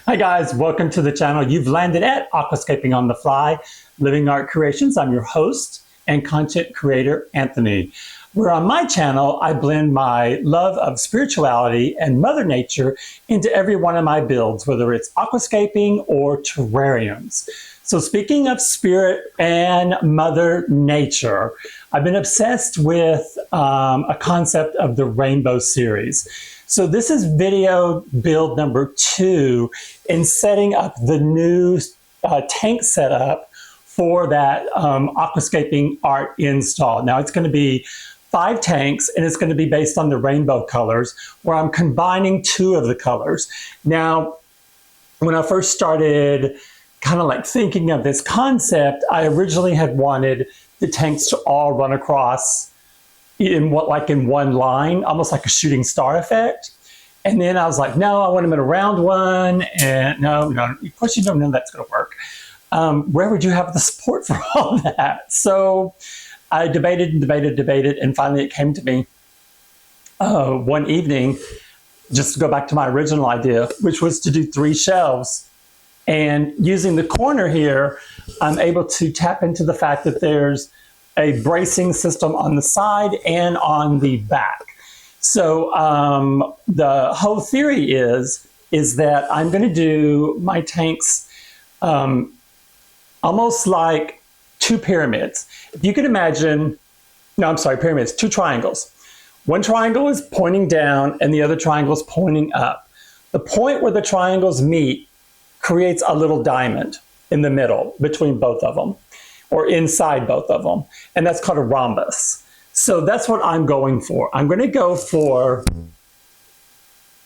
Hi guys, welcome to the channel. You've landed at Aquascaping on the Fly, Living Art Creations. I'm your host and content creator, Anthony. Where on my channel, I blend my love of spirituality and Mother Nature into every one of my builds, whether it's aquascaping or terrariums. So speaking of spirit and Mother Nature, I've been obsessed with a concept of the rainbow series. So this is video build number 2 in setting up the new tank setup for that Aquascaping Art install. Now it's going to be 5 tanks and it's going to be based on the rainbow colors where I'm combining 2 of the colors. Now, when I first started kind of like thinking of this concept, I originally had wanted the tanks to all run across in one line, almost like a shooting star effect. And then I was like, no, I want them in a round one. And no, of course you don't know that's going to work. Where would you have the support for all that? So I debated and debated, and finally it came to me one evening, just to go back to my original idea, which was to do 3 shelves. And using the corner here, I'm able to tap into the fact that there's a bracing system on the side and on the back. So the whole theory is that I'm going to do my tanks almost like 2 pyramids. If you could imagine, pyramids, 2 triangles. One triangle is pointing down and the other triangle is pointing up. The point where the triangles meet creates a little diamond in the middle between both of them, or inside both of them, and that's called a rhombus. So that's what I'm going for. I'm going to go for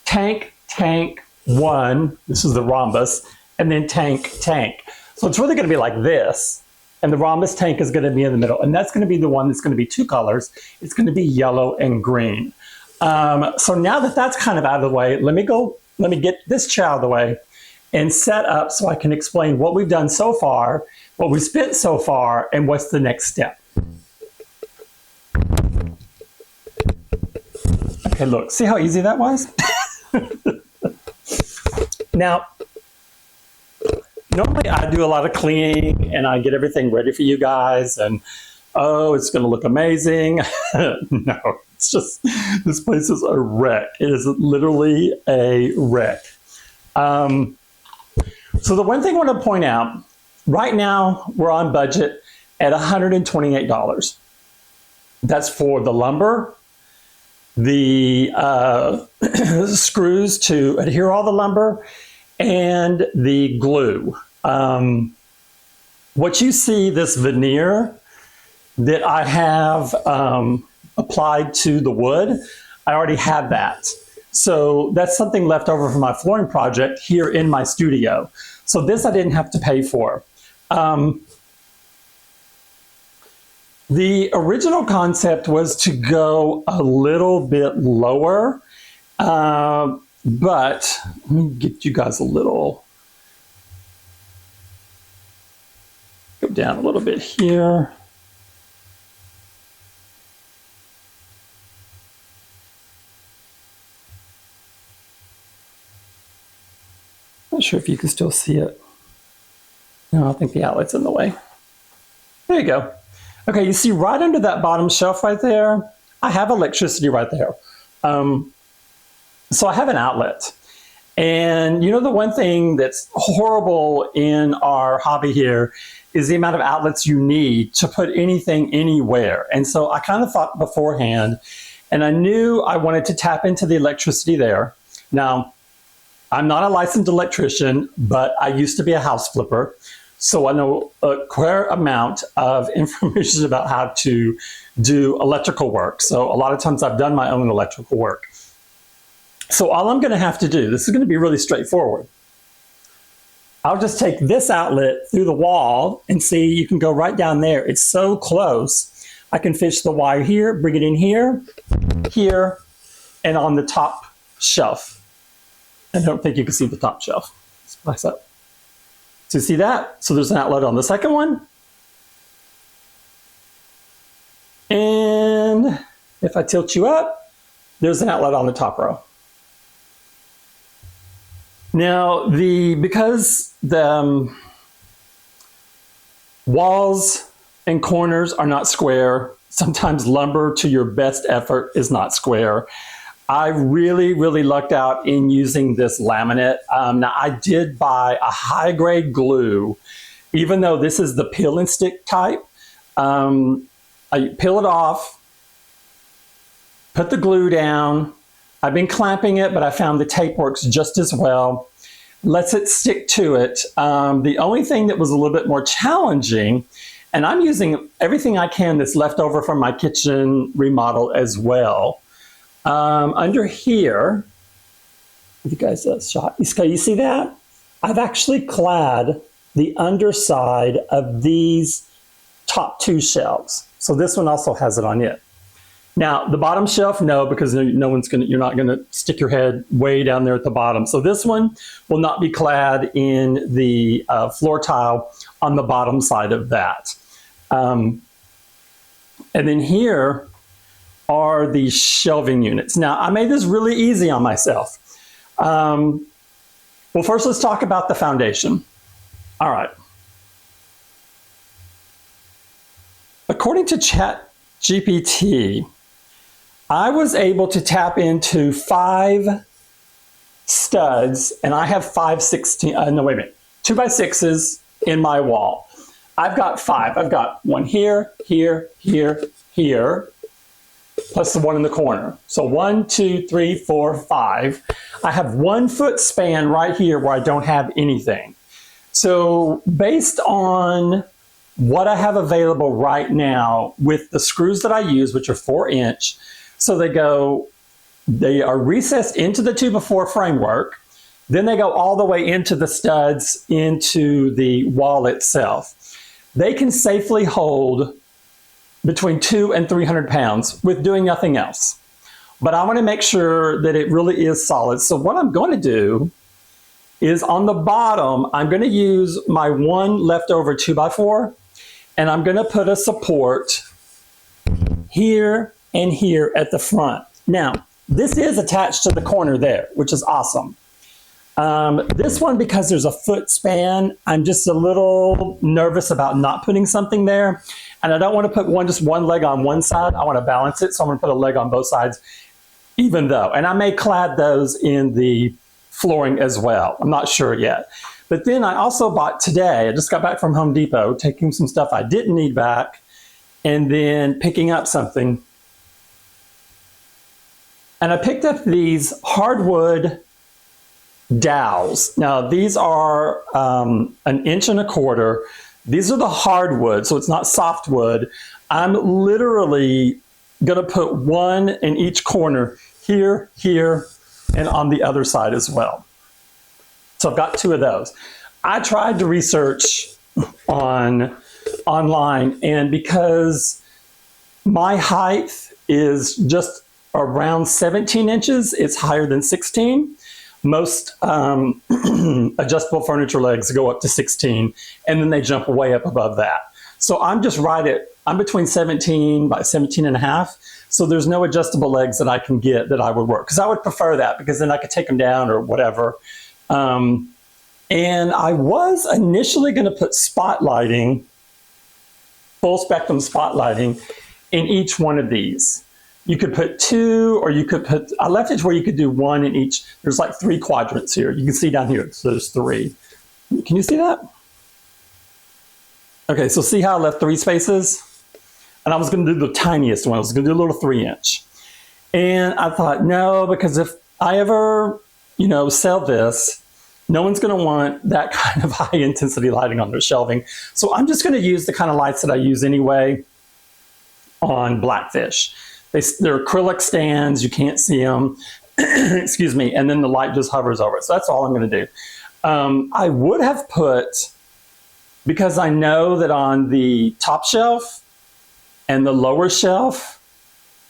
tank 1, this is the rhombus, and then tank. So it's really going to be like this, and the rhombus tank is going to be in the middle, and that's going to be the one that's going to be 2 colors. It's going to be yellow and green. So now that that's kind of out of the way, let me get this chair out of the way and set up so I can explain what we've done so far, what we've spent so far, and what's the next step. Okay, look, see how easy that was? Now, normally I do a lot of cleaning and I get everything ready for you guys and, oh, it's going to look amazing. No, it's just, this place is a wreck. It is literally a wreck. So the one thing I want to point out, right now we're on budget at $128. That's for the lumber, the screws to adhere all the lumber, and the glue. What you see, this veneer that I have applied to the wood, I already have that. So that's something left over from my flooring project here in my studio. So this I didn't have to pay for. The original concept was to go a little bit lower, but let me get you guys a little, go down a little bit here. Not sure if you can still see it. No, I think the outlet's in the way. There you go. Okay, you see right under that bottom shelf right there, I have electricity right there. So I have an outlet. And you know, the one thing that's horrible in our hobby here is the amount of outlets you need to put anything anywhere. And so I kind of thought beforehand, and I knew I wanted to tap into the electricity there. Now, I'm not a licensed electrician, but I used to be a house flipper. So I know a fair amount of information about how to do electrical work. So a lot of times I've done my own electrical work. So all I'm going to have to do, this is going to be really straightforward. I'll just take this outlet through the wall and see, you can go right down there. It's so close. I can fish the wire here, bring it in here, here, and on the top shelf. I don't think you can see the top shelf. Splice up. So you see that? So there's an outlet on the second one. And if I tilt you up, there's an outlet on the top row. Now, because the walls and corners are not square, sometimes lumber to your best effort is not square. I really, really lucked out in using this laminate. Now, I did buy a high-grade glue, even though this is the peel and stick type. I peel it off, put the glue down. I've been clamping it, but I found the tape works just as well. Lets it stick to it. The only thing that was a little bit more challenging, and I'm using everything I can that's left over from my kitchen remodel as well. Under here, if you guys shot, you see that? I've actually clad the underside of these top two shelves. So this one also has it on it. Now, the bottom shelf, no, because you're not gonna stick your head way down there at the bottom. So this one will not be clad in the floor tile on the bottom side of that. And then here are the shelving units. Now, I made this really easy on myself. Well, first let's talk about the foundation. All right. According to ChatGPT, I was able to tap into 5 studs, and I have 2x6s in my wall. I've got 5. I've got one here, here, here, here, plus the one in the corner. So 1, 2, 3, 4, 5. I have 1 foot span right here where I don't have anything. So based on what I have available right now with the screws that I use, which are 4-inch, so they are recessed into the 2x4 framework, then they go all the way into the studs into the wall itself. They can safely hold between 200 and 300 pounds with doing nothing else. But I want to make sure that it really is solid. So what I'm going to do is on the bottom, I'm going to use my one leftover 2x4, and I'm going to put a support here and here at the front. Now, this is attached to the corner there, which is awesome. This one, because there's a foot span, I'm just a little nervous about not putting something there. And I don't want to put just one leg on one side. I want to balance it, so I'm going to put a leg on both sides, even though. And I may clad those in the flooring as well. I'm not sure yet. But then I also bought today, I just got back from Home Depot, taking some stuff I didn't need back, and then picking up something. And I picked up these hardwood dowels. Now, these are 1.25 inches. These are the hardwood, so it's not softwood. I'm literally going to put one in each corner, here, here, and on the other side as well. So I've got 2 of those. I tried to research online, and because my height is just around 17 inches, it's higher than 16. Most adjustable furniture legs go up to 16, and then they jump way up above that. So I'm just I'm between 17 by 17 and a half. So there's no adjustable legs that I can get that I would work, because I would prefer that, because then I could take them down or whatever. And I was initially going to put spotlighting, full spectrum spotlighting, in each one of these. You could put 2, or you could put, I left it where you could do 1 in each. There's like 3 quadrants here. You can see down here, so there's 3. Can you see that? Okay, so see how I left 3 spaces? And I was going to do the tiniest one. I was going to do a little 3-inch. And I thought, no, because if I ever, sell this, no one's going to want that kind of high intensity lighting on their shelving. So I'm just going to use the kind of lights that I use anyway on Blackfish. They're acrylic stands, you can't see them, excuse me, and then the light just hovers over it. So that's all I'm going to do. I would have put, because I know that on the top shelf and the lower shelf,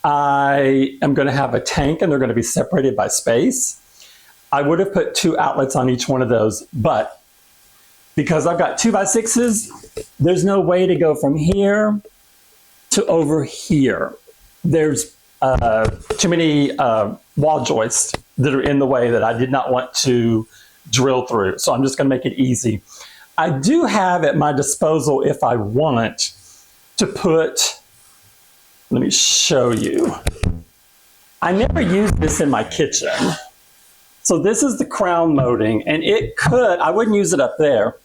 I am going to have a tank and they're going to be separated by space. I would have put 2 outlets on each one of those, but because I've got 2x6s, there's no way to go from here to over here. There's too many wall joists that are in the way that I did not want to drill through. So I'm just going to make it easy. I do have at my disposal, if I want, to put, let me show you. I never use this in my kitchen. So this is the crown molding, and it could, I wouldn't use it up there,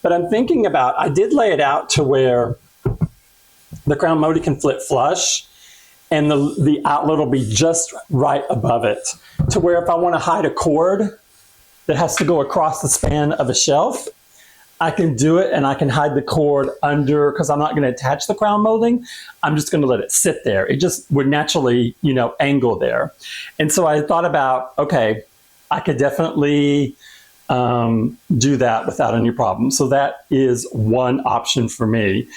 but I'm thinking about, I did lay it out to where the crown molding can flip flush, and the outlet will be just right above it, to where if I want to hide a cord that has to go across the span of a shelf, I can do it, and I can hide the cord under, because I'm not going to attach the crown molding. I'm just going to let it sit there. It just would naturally, you know, angle there. And so I thought about, okay, I could definitely do that without any problem. So that is one option for me.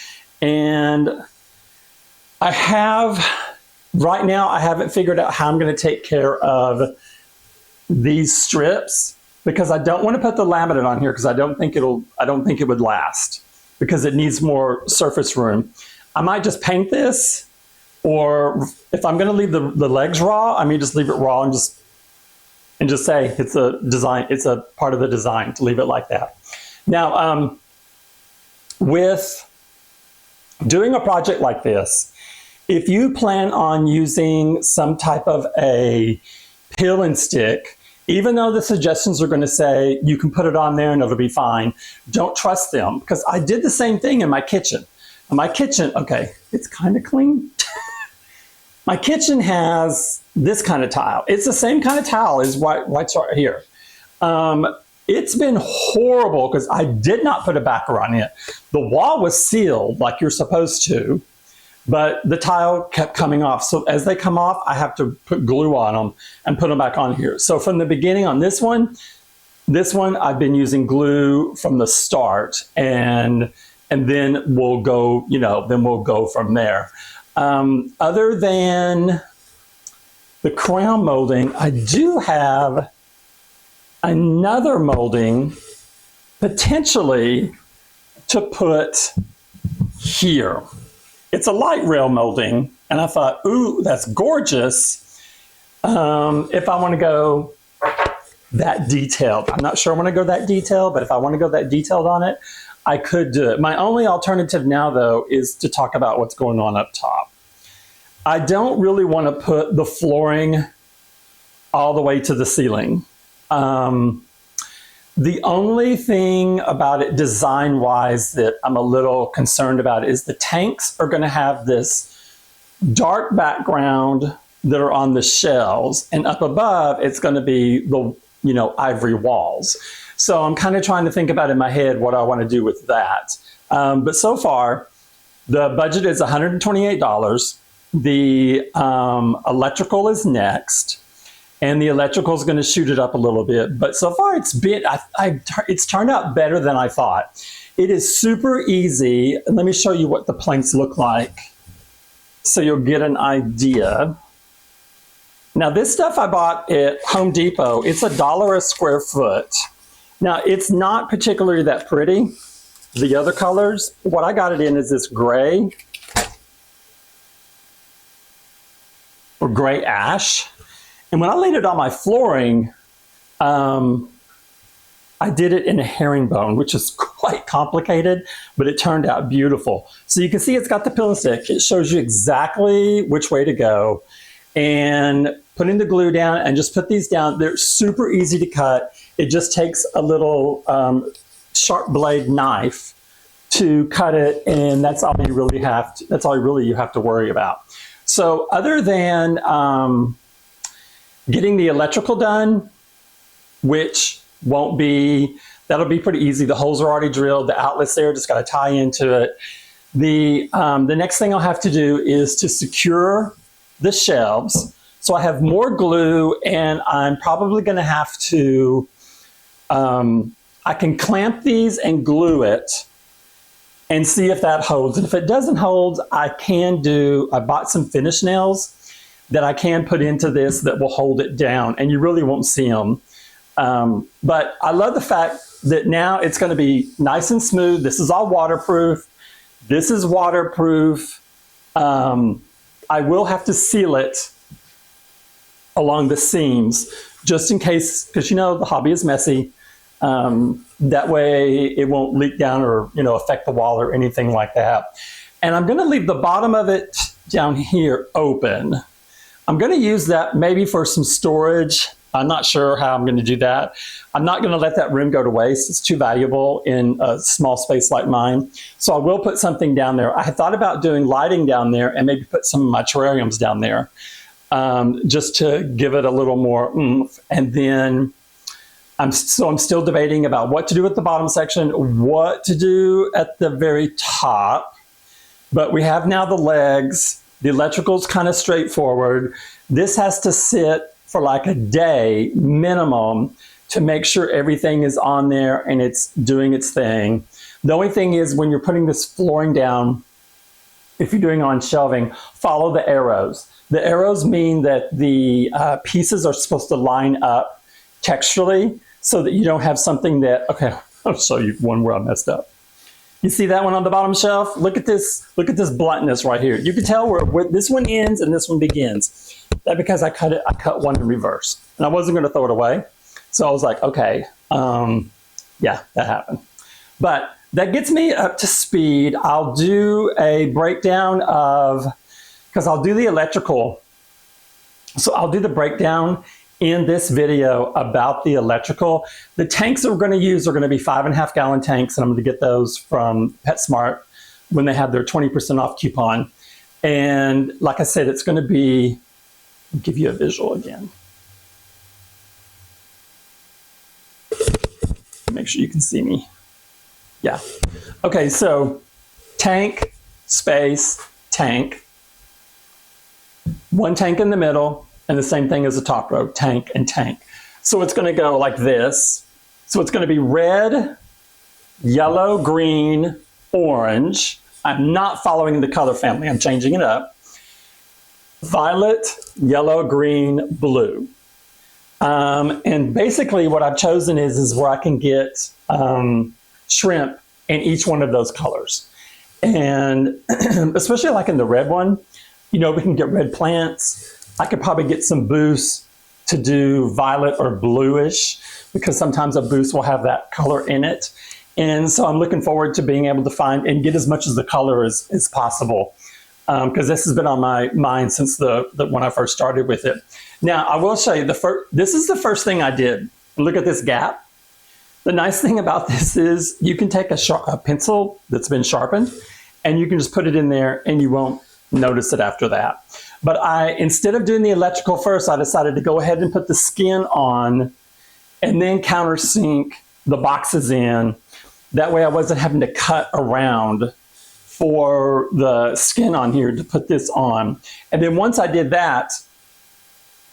And I have, right now, I haven't figured out how I'm going to take care of these strips, because I don't want to put the laminate on here because I don't think it would last, because it needs more surface room. I might just paint this, or if I'm going to leave the legs raw, I may just leave it raw and just say it's a design, it's a part of the design to leave it like that. Now, with doing a project like this, if you plan on using some type of a peel and stick, even though the suggestions are going to say you can put it on there and it'll be fine, don't trust them, because I did the same thing in my kitchen. In my kitchen, okay, it's kind of clean. My kitchen has this kind of tile. It's the same kind of tile as white's right here. It's been horrible because I did not put a backer on it. The wall was sealed like you're supposed to, but the tile kept coming off. So as they come off, I have to put glue on them and put them back on here. So from the beginning on this one I've been using glue from the start, and then we'll go, you know, then we'll go from there. Other than the crown molding, I do have another molding potentially to put here. It's a light rail molding, and I thought, ooh, that's gorgeous. If I want to go that detailed, I'm not sure I want to go that detailed, but if I want to go that detailed on it, I could do it. My only alternative now, though, is to talk about what's going on up top. I don't really want to put the flooring all the way to the ceiling. The only thing about it design-wise that I'm a little concerned about is the tanks are going to have this dark background that are on the shelves, and up above it's going to be the, you know, ivory walls. So I'm kind of trying to think about in my head what I want to do with that. But so far, the budget is $128. The electrical is next. And the electrical is going to shoot it up a little bit. But so far it's been, it's turned out better than I thought. It is super easy. And let me show you what the planks look like so you'll get an idea. Now this stuff I bought at Home Depot, it's $1 a square foot. Now it's not particularly that pretty, the other colors. What I got it in is this gray or gray ash. And when I laid it on my flooring, I did it in a herringbone, which is quite complicated, but it turned out beautiful. So you can see it's got the peel and stick. It shows you exactly which way to go. And putting the glue down and just put these down. They're super easy to cut. It just takes a little sharp blade knife to cut it, and that's all you really have to, that's all really you have to worry about. So other than getting the electrical done, which won't be, that'll be pretty easy. The holes are already drilled, the outlet's there, just got to tie into it. The next thing I'll have to do is to secure the shelves. So I have more glue, and I'm probably going to have to, I can clamp these and glue it and see if that holds. And if it doesn't hold, I bought some finish nails that I can put into this that will hold it down, and you really won't see them. But I love the fact that now it's going to be nice and smooth. This is all waterproof. This is waterproof. I will have to seal it along the seams just in case, because you know the hobby is messy. That way it won't leak down or, you know, affect the wall or anything like that. And I'm going to leave the bottom of it down here open. I'm going to use that maybe for some storage. I'm not sure how I'm going to do that. I'm not going to let that room go to waste. It's too valuable in a small space like mine. So I will put something down there. I had thought about doing lighting down there and maybe put some of my terrariums down there, just to give it a little more oomph. And then I'm still debating about what to do with the bottom section, what to do at the very top. But we have now the legs. The electrical's kind of straightforward. This has to sit for like a day minimum to make sure everything is on there and it's doing its thing. The only thing is when you're putting this flooring down, if you're doing it on shelving, follow the arrows. The arrows mean that the pieces are supposed to line up texturally so that you don't have something that, okay, I'll show you one where I messed up. You see that one on the bottom shelf? Look at this bluntness right here. You can tell where this one ends and this one begins. That's because I cut one in reverse. And I wasn't gonna throw it away. So I was like, okay, yeah, that happened. But that gets me up to speed. I'll do a breakdown of, because I'll do the electrical. So I'll do the breakdown in this video about the electrical. The tanks that we're going to use are going to be 5.5 gallon tanks, and I'm going to get those from PetSmart when they have their 20% off coupon. And like I said, it's going to be, I'll give you a visual again. Make sure you can see me. Yeah. Okay, so tank, space, tank. One tank in the middle, and the same thing as the top row, tank and tank. So it's going to go like this. So it's going to be red, yellow, green, orange. I'm not following the color family. I'm changing it up. Violet, yellow, green, blue. And basically what I've chosen is where I can get shrimp in each one of those colors. And especially like in the red one, you know, we can get red plants. I could probably get some boosts to do violet or bluish, because sometimes a boost will have that color in it. And so I'm looking forward to being able to find and get as much of the color as possible, because this has been on my mind since when I first started with it. Now, I will show you, this is the first thing I did. Look at this gap. The nice thing about this is you can take a pencil that's been sharpened and you can just put it in there and you won't notice it after that. But instead of doing the electrical first, I decided to go ahead and put the skin on and then countersink the boxes in. That way I wasn't having to cut around for the skin on here to put this on. And then once I did that,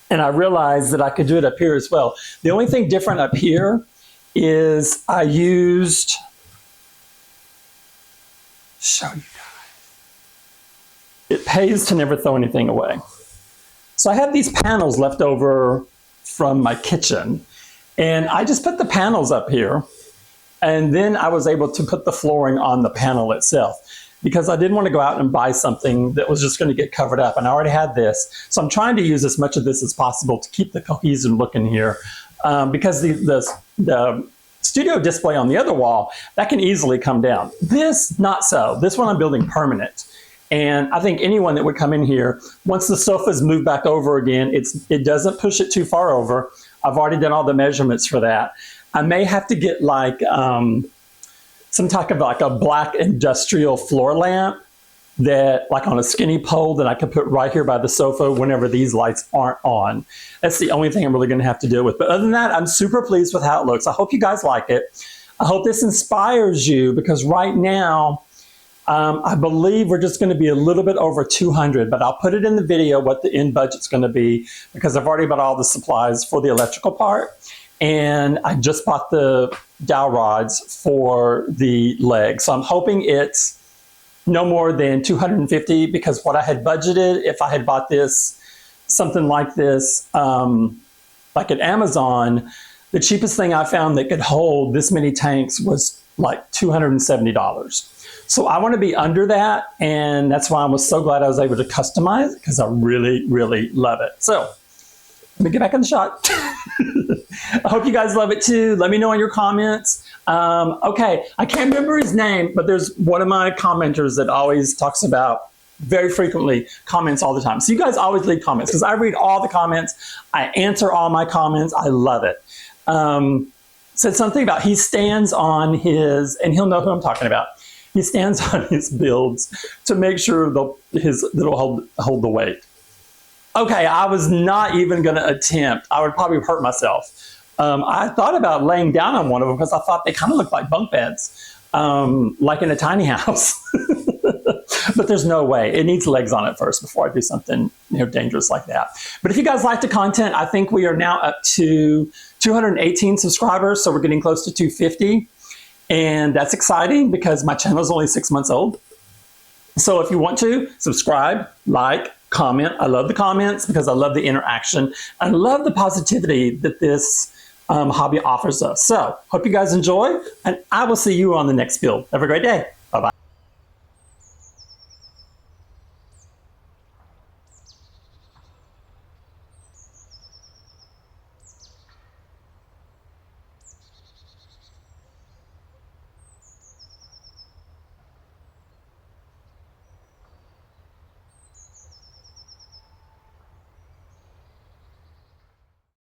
and I realized that I could do it up here as well. The only thing different up here is I used, show you. It pays to never throw anything away. So I have these panels left over from my kitchen, and I just put the panels up here, and then I was able to put the flooring on the panel itself, because I didn't want to go out and buy something that was just going to get covered up, and I already had this. So I'm trying to use as much of this as possible to keep the cohesive look in here, because the studio display on the other wall, that can easily come down. This, not so. This one I'm building permanent. And I think anyone that would come in here, once the sofa's moved back over again, it doesn't push it too far over. I've already done all the measurements for that. I may have to get like some type of like a black industrial floor lamp that like on a skinny pole that I could put right here by the sofa whenever these lights aren't on. That's the only thing I'm really going to have to deal with. But other than that, I'm super pleased with how it looks. I hope you guys like it. I hope this inspires you, because right now, I believe we're just going to be a little bit over 200, but I'll put it in the video what the end budget's going to be, because I've already bought all the supplies for the electrical part, and I just bought the dowel rods for the legs. So I'm hoping it's no more than 250, because what I had budgeted, if I had bought this, something like this, like at Amazon, the cheapest thing I found that could hold this many tanks was like $270. So I want to be under that, and that's why I was so glad I was able to customize it, because I really, really love it. So Let me get back in the shot. I hope you guys love it too. Let me know in your comments. Okay, I can't remember his name, but there's one of my commenters that always talks about, very frequently, comments all the time. So you guys always leave comments because I read all the comments. I answer all my comments. I love it. Said something about he stands on his, and he'll know who I'm talking about. He stands on his builds to make sure it'll hold the weight. Okay, I was not even going to attempt. I would probably hurt myself. I thought about laying down on one of them because I thought they kind of looked like bunk beds, like in a tiny house. But there's no way. It needs legs on it first before I do something dangerous like that. But if you guys like the content, I think we are now up to 218 subscribers, so we're getting close to 250. And that's exciting because my channel is only 6 months old. So if you want to, subscribe, like, comment. I love the comments because I love the interaction. I love the positivity that this hobby offers us. So hope you guys enjoy, and I will see you on the next build. Have a great day. Bye-bye.